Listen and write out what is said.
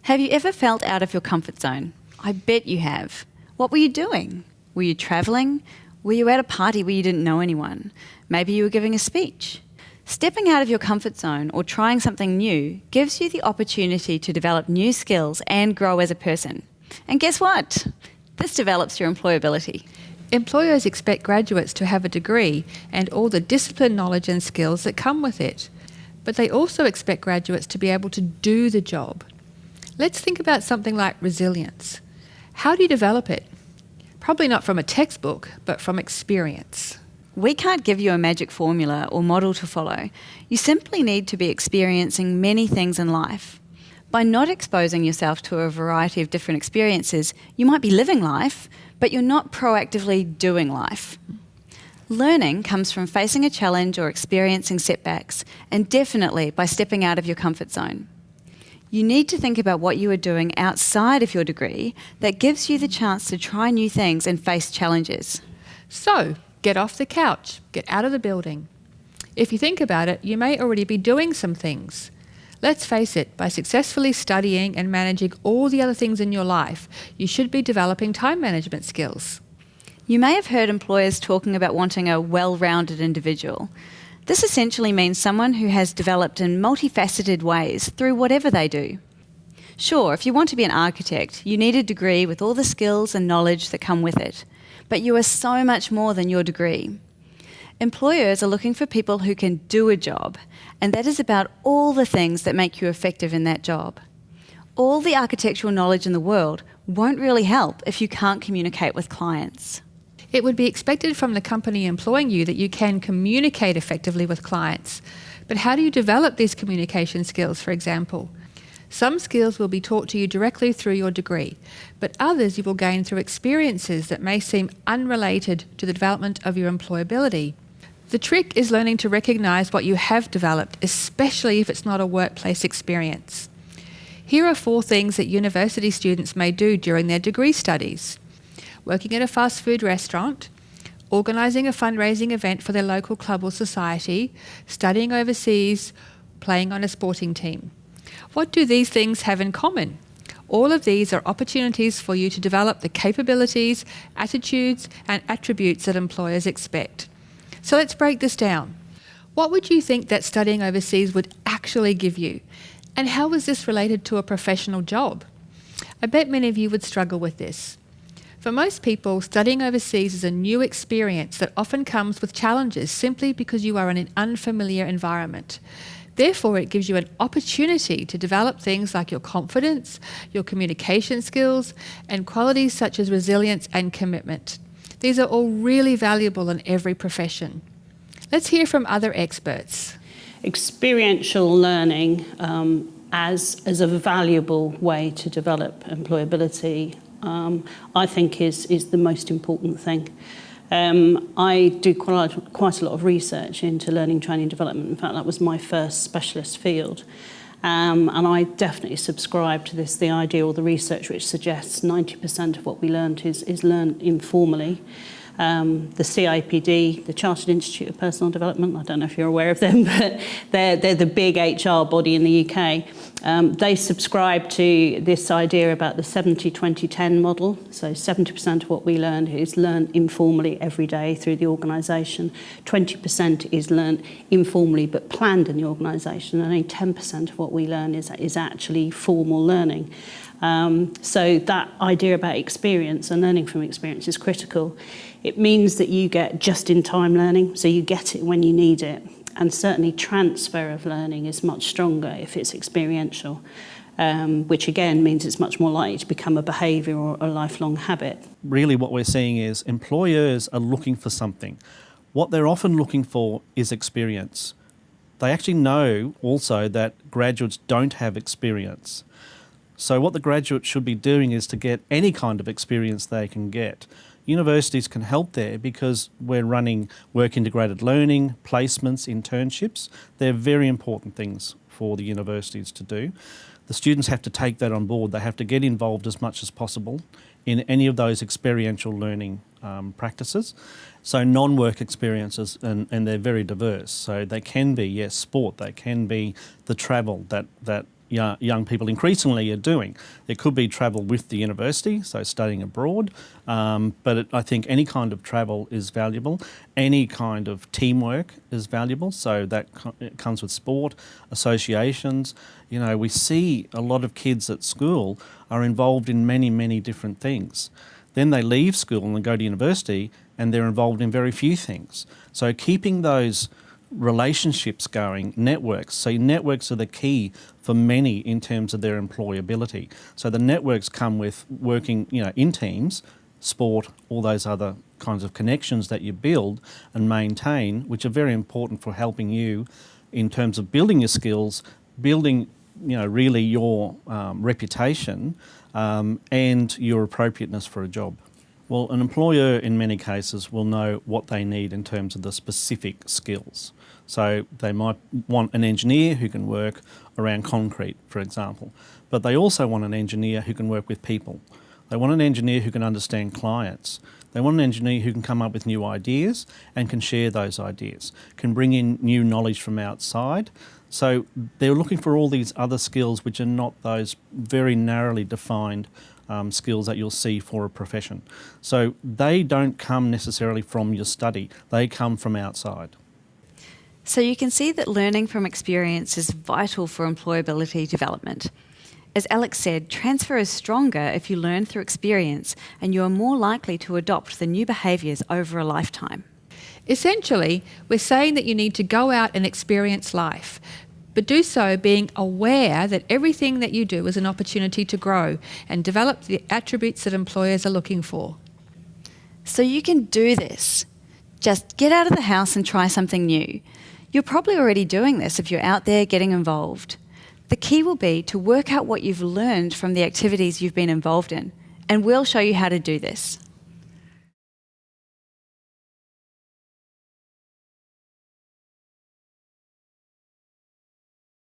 Have you ever felt out of your comfort zone? I bet you have. What were you doing? Were you travelling? Were you at a party where you didn't know anyone? Maybe you were giving a speech. Stepping out of your comfort zone or trying something new gives you the opportunity to develop new skills and grow as a person. And guess what? This develops your employability. Employers expect graduates to have a degree and all the discipline, knowledge and skills that come with it. But they also expect graduates to be able to do the job. Let's think about something like resilience. How do you develop it? Probably not from a textbook, but from experience. We can't give you a magic formula or model to follow. You simply need to be experiencing many things in life. By not exposing yourself to a variety of different experiences, you might be living life, but you're not proactively doing life. Learning comes from facing a challenge or experiencing setbacks, and definitely by stepping out of your comfort zone. You need to think about what you are doing outside of your degree that gives you the chance to try new things and face challenges. So, get off the couch, get out of the building. If you think about it, you may already be doing some things. Let's face it, by successfully studying and managing all the other things in your life, you should be developing time management skills. You may have heard employers talking about wanting a well-rounded individual. This essentially means someone who has developed in multifaceted ways through whatever they do. Sure, if you want to be an architect, you need a degree with all the skills and knowledge that come with it. But you are so much more than your degree. Employers are looking for people who can do a job, and that is about all the things that make you effective in that job. All the architectural knowledge in the world won't really help if you can't communicate with clients. It would be expected from the company employing you that you can communicate effectively with clients. But how do you develop these communication skills, for example? Some skills will be taught to you directly through your degree, but others you will gain through experiences that may seem unrelated to the development of your employability. The trick is learning to recognise what you have developed, especially if it's not a workplace experience. Here are 4 things that university students may do during their degree studies: working at a fast food restaurant, organising a fundraising event for their local club or society, studying overseas, playing on a sporting team. What do these things have in common? All of these are opportunities for you to develop the capabilities, attitudes and attributes that employers expect. So let's break this down. What would you think that studying overseas would actually give you? And how is this related to a professional job? I bet many of you would struggle with this. For most people, studying overseas is a new experience that often comes with challenges simply because you are in an unfamiliar environment. Therefore, it gives you an opportunity to develop things like your confidence, your communication skills, and qualities such as resilience and commitment. These are all really valuable in every profession. Let's hear from other experts. Experiential learning as a valuable way to develop employability, I think is the most important thing. I do quite a lot of research into learning, training, development. In fact, that was my first specialist field. And I definitely subscribe to the idea or the research which suggests 90% of what we learned is learned informally. The CIPD, the Chartered Institute of Personal Development, I don't know if you're aware of them, but they're the big HR body in the UK. They subscribe to this idea about the 70-20-10 model. So 70% of what we learn is learned informally every day through the organisation. 20% is learned informally but planned in the organisation. And only 10% of what we learn is actually formal learning. So that idea about experience and learning from experience is critical. It means that you get just-in-time learning, so you get it when you need it. And certainly transfer of learning is much stronger if it's experiential, which again means it's much more likely to become a behaviour or a lifelong habit. Really what we're seeing is employers are looking for something. What they're often looking for is experience. They actually know also that graduates don't have experience. So what the graduate should be doing is to get any kind of experience they can get. Universities can help there because we're running work integrated learning, placements, internships. They're very important things for the universities to do. The students have to take that on board. They have to get involved as much as possible in any of those experiential learning practices. So non-work experiences, and they're very diverse. So they can be, yes, sport. They can be the travel that young people increasingly are doing. There could be travel with the university, so studying abroad, but I think any kind of travel is valuable. Any kind of teamwork is valuable, so that it comes with sport, associations. You know, we see a lot of kids at school are involved in many, many different things. Then they leave school and go to university and they're involved in very few things. So keeping those relationships going, networks. So networks are the key for many in terms of their employability. So the networks come with working, you know, in teams, sport, all those other kinds of connections that you build and maintain, which are very important for helping you in terms of building your skills, building, you know, really your reputation and your appropriateness for a job. Well, an employer in many cases will know what they need in terms of the specific skills. So they might want an engineer who can work around concrete, for example, but they also want an engineer who can work with people. They want an engineer who can understand clients. They want an engineer who can come up with new ideas and can share those ideas, can bring in new knowledge from outside. So they're looking for all these other skills which are not those very narrowly defined skills that you'll see for a profession. So they don't come necessarily from your study, they come from outside. So you can see that learning from experience is vital for employability development. As Alex said, transfer is stronger if you learn through experience and you are more likely to adopt the new behaviours over a lifetime. Essentially, we're saying that you need to go out and experience life, but do so being aware that everything that you do is an opportunity to grow and develop the attributes that employers are looking for. So you can do this. Just get out of the house and try something new. You're probably already doing this if you're out there getting involved. The key will be to work out what you've learned from the activities you've been involved in, and we'll show you how to do this.